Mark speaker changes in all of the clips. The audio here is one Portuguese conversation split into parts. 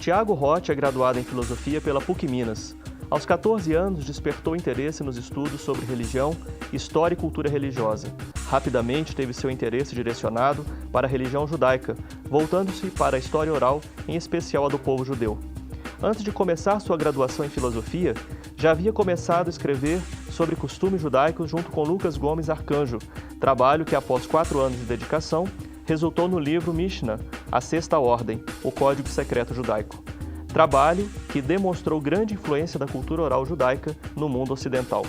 Speaker 1: Tiago Rotti é graduado em Filosofia pela PUC Minas. Aos 14 anos, despertou interesse nos estudos sobre religião, história e cultura religiosa. Rapidamente teve seu interesse direcionado para a religião judaica, voltando-se para a história oral, em especial a do povo judeu. Antes de começar sua graduação em Filosofia, já havia começado a escrever sobre costumes judaicos junto com Lucas Gomes Arcanjo, trabalho que, após 4 anos de dedicação, resultou no livro Mishnah, A Sexta Ordem, o Código Secreto Judaico. Trabalho que demonstrou grande influência da cultura oral judaica no mundo ocidental.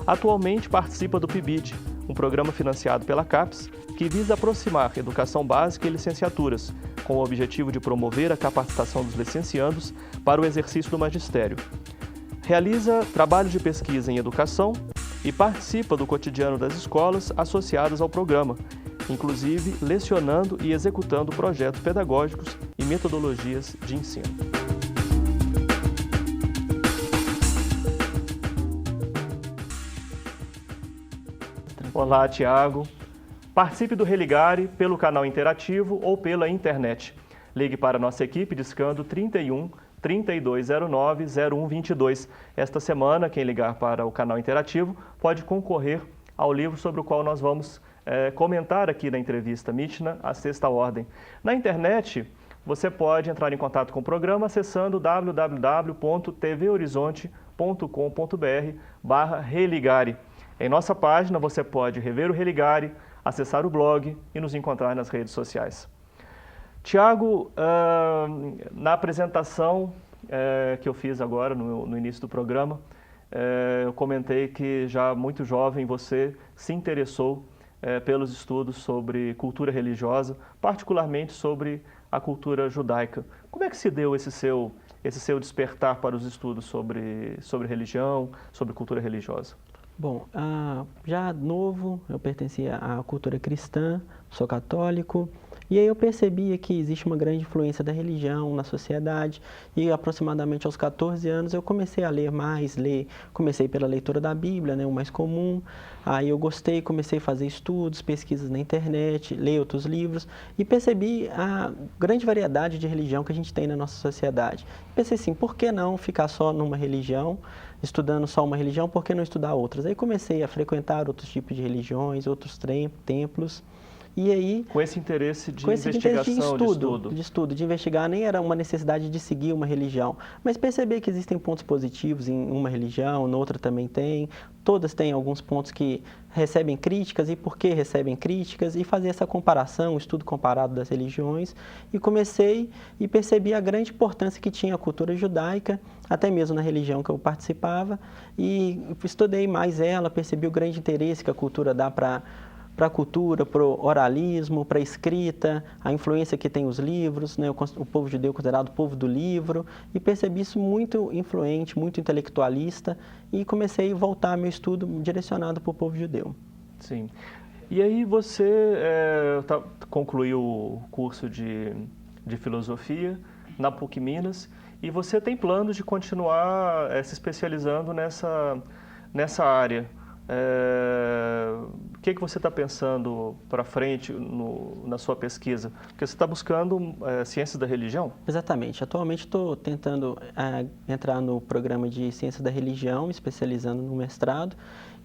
Speaker 1: Atualmente participa do PIBID, um programa financiado pela CAPES, que visa aproximar educação básica e licenciaturas, com o objetivo de promover a capacitação dos licenciandos para o exercício do magistério. Realiza trabalhos de pesquisa em educação e participa do cotidiano das escolas associadas ao programa, inclusive lecionando e executando projetos pedagógicos e metodologias de ensino. Olá, Tiago. Participe do Religare pelo canal interativo ou pela internet. Ligue para a nossa equipe discando 31 3209 0122. Esta semana, quem ligar para o canal interativo pode concorrer ao livro sobre o qual nós vamos comentar aqui na entrevista Mishnah, A Sexta Ordem. Na internet, você pode entrar em contato com o programa acessando www.tvhorizonte.com.br/religare. Em nossa página, você pode rever o Religare, acessar o blog e nos encontrar nas redes sociais. Tiago, na apresentação que eu fiz agora, no início do programa, eu comentei que já muito jovem você se interessou pelos estudos sobre cultura religiosa, particularmente sobre a cultura judaica. Como é que se deu esse seu despertar para os estudos sobre religião, sobre cultura religiosa?
Speaker 2: Bom, já novo, eu pertencia à cultura cristã, sou católico, e aí eu percebia que existe uma grande influência da religião na sociedade, e aproximadamente aos 14 anos eu comecei a ler mais, comecei pela leitura da Bíblia, né, o mais comum, aí eu gostei, comecei a fazer estudos, pesquisas na internet, ler outros livros, e percebi a grande variedade de religião que a gente tem na nossa sociedade. Pensei assim, por que não ficar só numa religião, estudando só uma religião, por que não estudar outras? Aí comecei a frequentar outros tipos de religiões, outros templos. E aí,
Speaker 1: com esse interesse de investigação,
Speaker 2: de estudo, de investigar, nem era uma necessidade de seguir uma religião, mas perceber que existem pontos positivos em uma religião, noutra também tem, todas têm alguns pontos que recebem críticas e por que recebem críticas, e fazer essa comparação, o estudo comparado das religiões, e comecei e percebi a grande importância que tinha a cultura judaica, até mesmo na religião que eu participava, e estudei mais ela, percebi o grande interesse que a cultura dá para a cultura, para o oralismo, para a escrita, a influência que tem os livros, né? O povo judeu considerado o povo do livro, e percebi isso muito influente, muito intelectualista, e comecei a voltar meu estudo direcionado para o povo judeu.
Speaker 1: Sim. E aí você concluiu o curso de filosofia na PUC Minas, e você tem planos de continuar se especializando nessa área. O que você está pensando para frente na sua pesquisa? Porque você está buscando ciências da religião?
Speaker 2: Exatamente. Atualmente estou tentando entrar no programa de ciências da religião, especializando no mestrado,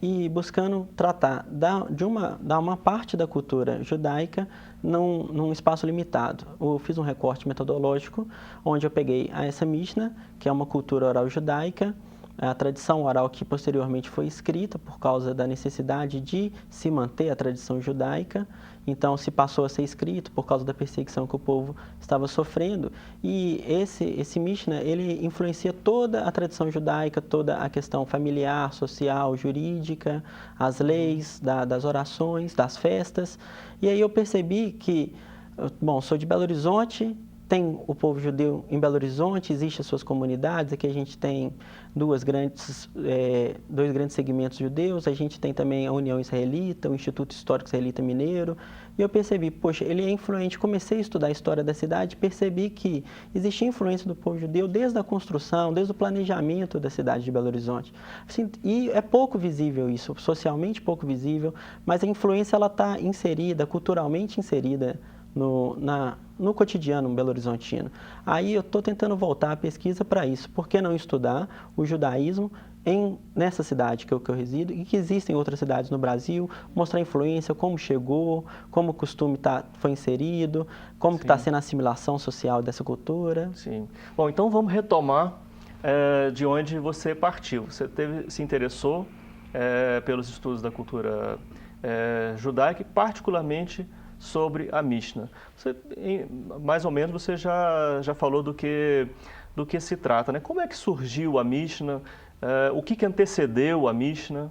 Speaker 2: e buscando tratar dar uma parte da cultura judaica num espaço limitado. Eu fiz um recorte metodológico, onde eu peguei essa Mishnah, que é uma cultura oral judaica, a tradição oral que posteriormente foi escrita por causa da necessidade de se manter a tradição judaica, então se passou a ser escrito por causa da perseguição que o povo estava sofrendo, e esse Mishnah, ele influencia toda a tradição judaica, toda a questão familiar, social, jurídica, as leis das orações, das festas, e aí eu percebi que, bom, sou de Belo Horizonte, tem o povo judeu em Belo Horizonte, existem as suas comunidades, aqui a gente tem dois grandes segmentos judeus, a gente tem também a União Israelita, o Instituto Histórico Israelita Mineiro, e eu percebi, poxa, ele é influente, comecei a estudar a história da cidade, percebi que existia influência do povo judeu desde a construção, desde o planejamento da cidade de Belo Horizonte. Assim, e é pouco visível isso, socialmente pouco visível, mas a influência ela está inserida, culturalmente inserida, no cotidiano belo-horizontino. Aí eu estou tentando voltar a pesquisa para isso. Por que não estudar o judaísmo nessa cidade que eu resido e que existem outras cidades no Brasil, mostrar a influência, como chegou, como o costume foi inserido, como está sendo a assimilação social dessa cultura.
Speaker 1: Sim. Bom, então vamos retomar de onde você partiu. Você se interessou pelos estudos da cultura judaica, particularmente sobre a Mishnah. Mais ou menos você já falou do que se trata, né? Como é que surgiu a Mishnah? O que antecedeu a Mishnah?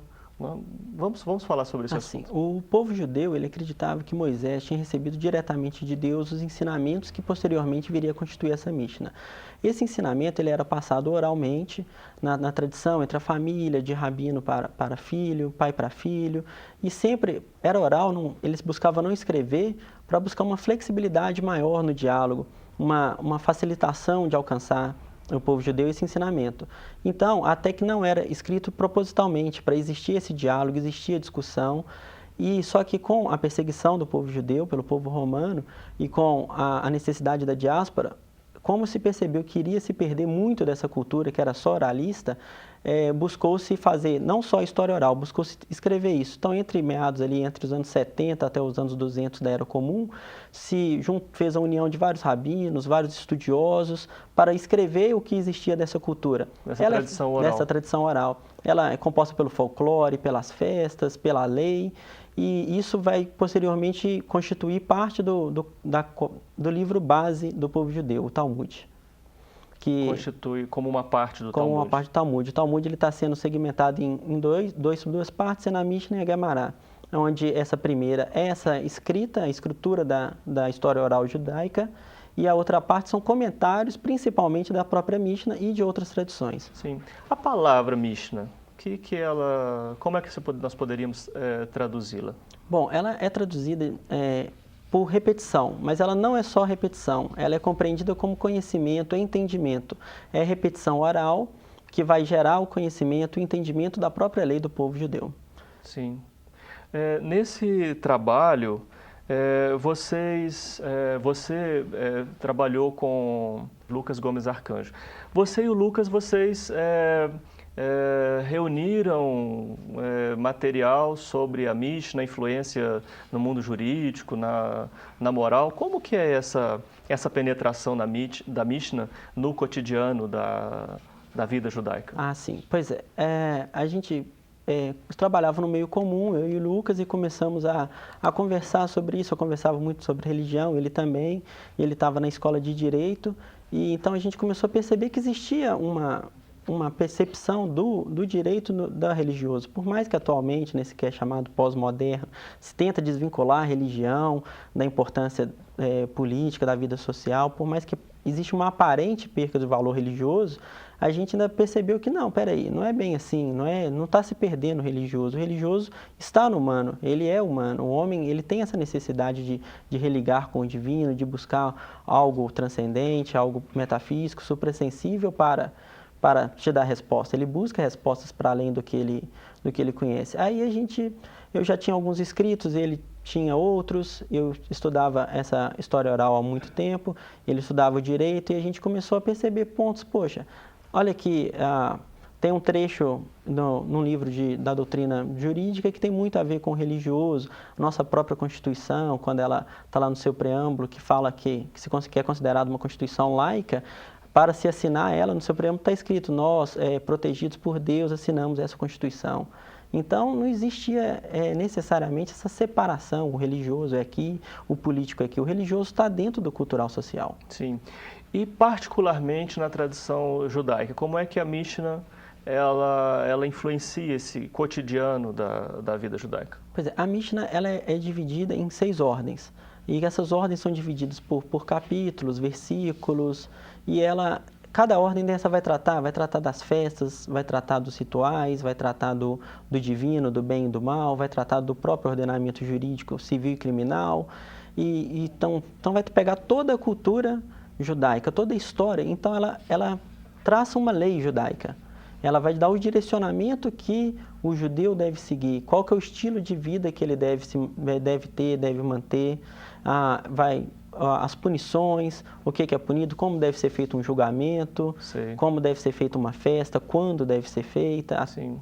Speaker 1: Vamos falar sobre esse assunto.
Speaker 2: O povo judeu ele acreditava que Moisés tinha recebido diretamente de Deus os ensinamentos que posteriormente viria a constituir essa Mishnah. Esse ensinamento ele era passado oralmente na tradição entre a família, de rabino para filho, pai para filho, e sempre era oral, eles buscavam não escrever para buscar uma flexibilidade maior no diálogo, uma facilitação de alcançar o povo judeu esse ensinamento. Então, até que não era escrito propositalmente para existir esse diálogo, existia discussão, e só que com a perseguição do povo judeu pelo povo romano e com a necessidade da diáspora, como se percebeu que iria se perder muito dessa cultura que era só oralista, buscou-se fazer não só história oral, buscou-se escrever isso. Então, entre os anos 70 até os anos 200 da Era Comum, fez a união de vários rabinos, vários estudiosos, para escrever o que existia dessa cultura. Dessa tradição oral. Ela é composta pelo folclore, pelas festas, pela lei, e isso vai posteriormente constituir parte do livro base do povo judeu, o Talmud. Que
Speaker 1: constitui como uma parte do Talmud.
Speaker 2: Como uma parte do Talmud. O Talmud está sendo segmentado em duas partes, sendo a Mishnah e a Gemara, onde essa primeira é essa a escritura da história oral judaica, e a outra parte são comentários, principalmente da própria Mishnah e de outras tradições.
Speaker 1: Sim. A palavra Mishnah, como é que nós poderíamos traduzi-la?
Speaker 2: Bom, ela é traduzida por repetição, mas ela não é só repetição, ela é compreendida como conhecimento, entendimento. É repetição oral que vai gerar o conhecimento e entendimento da própria lei do povo judeu.
Speaker 1: Sim. Nesse trabalho, você trabalhou com Lucas Gomes Arcanjo. Você e o Lucas, vocês reuniram material sobre a Mishnah, a influência no mundo jurídico, na moral. Como que é essa penetração da Mishnah no cotidiano da vida judaica?
Speaker 2: Ah, sim. Pois a gente trabalhava no meio comum, eu e o Lucas, e começamos a conversar sobre isso. Eu conversava muito sobre religião, ele também, ele estava na escola de Direito, e então a gente começou a perceber que existia uma percepção do direito da religioso. Por mais que atualmente, nesse que é chamado pós-moderno, se tenta desvincular a religião da importância política, da vida social, por mais que existe uma aparente perca do valor religioso, a gente ainda percebeu que não, peraí, não é bem assim, não está se perdendo o religioso está no humano, ele é humano, o homem ele tem essa necessidade de religar com o divino, de buscar algo transcendente, algo metafísico, suprassensível para te dar resposta. Ele busca respostas para além do que ele conhece. Aí eu já tinha alguns escritos, ele tinha outros, eu estudava essa história oral há muito tempo, ele estudava o direito, e a gente começou a perceber pontos. Poxa, olha aqui, tem um trecho num livro da doutrina jurídica que tem muito a ver com o religioso. Nossa própria Constituição, quando ela está lá no seu preâmbulo, que fala que é considerada uma Constituição laica, para se assinar ela, no seu preâmbulo está escrito: nós, protegidos por Deus, assinamos essa Constituição. Então, não existia necessariamente essa separação, o religioso é aqui, o político é aqui. O religioso está dentro do cultural social.
Speaker 1: Sim. E particularmente na tradição judaica, como é que a Mishnah ela influencia esse cotidiano da vida judaica?
Speaker 2: Pois é, a Mishnah ela é dividida em 6 ordens. E essas ordens são divididas por capítulos, versículos, e cada ordem dessa vai tratar das festas, vai tratar dos rituais, vai tratar do divino, do bem e do mal, vai tratar do próprio ordenamento jurídico, civil e criminal. Então vai pegar toda a cultura judaica, toda a história. Então ela traça uma lei judaica. ela vai dar o direcionamento que o judeu deve seguir, qual que é o estilo de vida que ele deve ter, deve manter, as punições, o que é punido, como deve ser feito um julgamento,
Speaker 1: Sei.
Speaker 2: como deve ser feita uma festa, quando deve ser feita.
Speaker 1: Sim.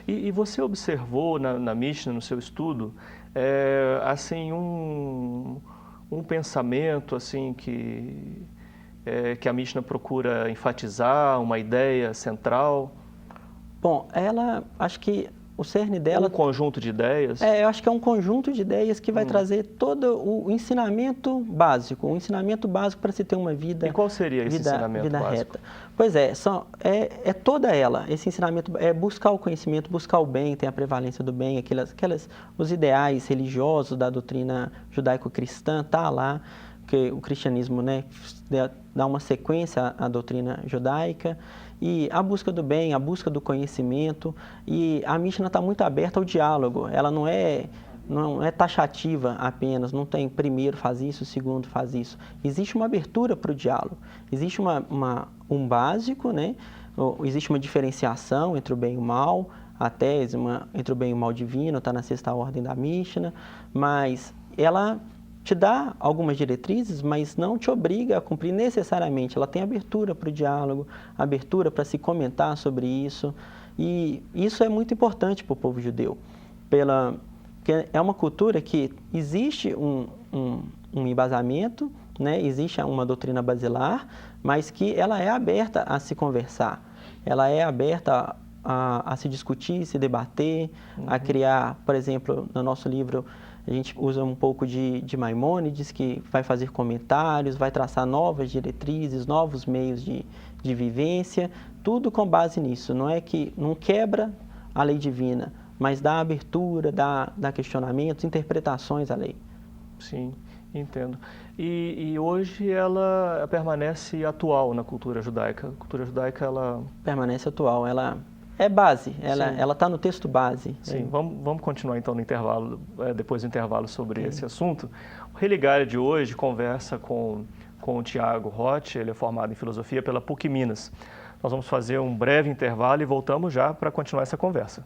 Speaker 1: E você observou na Mishnah, no seu estudo, assim, um pensamento assim que a Mishnah procura enfatizar, uma ideia central?
Speaker 2: Bom, acho que o cerne dela...
Speaker 1: Um conjunto de ideias?
Speaker 2: eu acho que é um conjunto de ideias que vai trazer todo o ensinamento básico, para se ter uma vida...
Speaker 1: E qual seria esse ensinamento básico?
Speaker 2: Reta. Pois é toda ela, esse ensinamento é buscar o conhecimento, buscar o bem, tem a prevalência do bem, os ideais religiosos da doutrina judaico-cristã, tá lá, que o cristianismo, né, dá uma sequência à doutrina judaica, e a busca do bem, a busca do conhecimento, e a Mishnah está muito aberta ao diálogo, ela não é taxativa apenas, não tem primeiro faz isso, segundo faz isso. Existe uma abertura para o diálogo, existe um básico, né? Existe uma diferenciação entre o bem e o mal, a tese entre o bem e o mal divino, está na sexta ordem da Mishnah, mas ela te dá algumas diretrizes, mas não te obriga a cumprir necessariamente. Ela tem abertura para o diálogo, abertura para se comentar sobre isso, e isso é muito importante para o povo judeu, porque é uma cultura que existe um embasamento, né? Existe uma doutrina basilar, mas que ela é aberta a se conversar, ela é aberta a se discutir, se debater, a criar, por exemplo, no nosso livro, a gente usa um pouco de Maimônides, que vai fazer comentários, vai traçar novas diretrizes, novos meios de vivência, tudo com base nisso. Não é que não quebra a lei divina, mas dá abertura, dá questionamentos, interpretações à lei.
Speaker 1: Sim, entendo. E hoje ela permanece atual na cultura judaica? A cultura judaica, ela...
Speaker 2: Permanece atual, ela... É base, ela está no texto base.
Speaker 1: Sim, vamos continuar então no intervalo, depois do intervalo sobre esse assunto. O Religare de hoje conversa com o Tiago Roth, ele é formado em filosofia pela PUC Minas. Nós vamos fazer um breve intervalo e voltamos já para continuar essa conversa.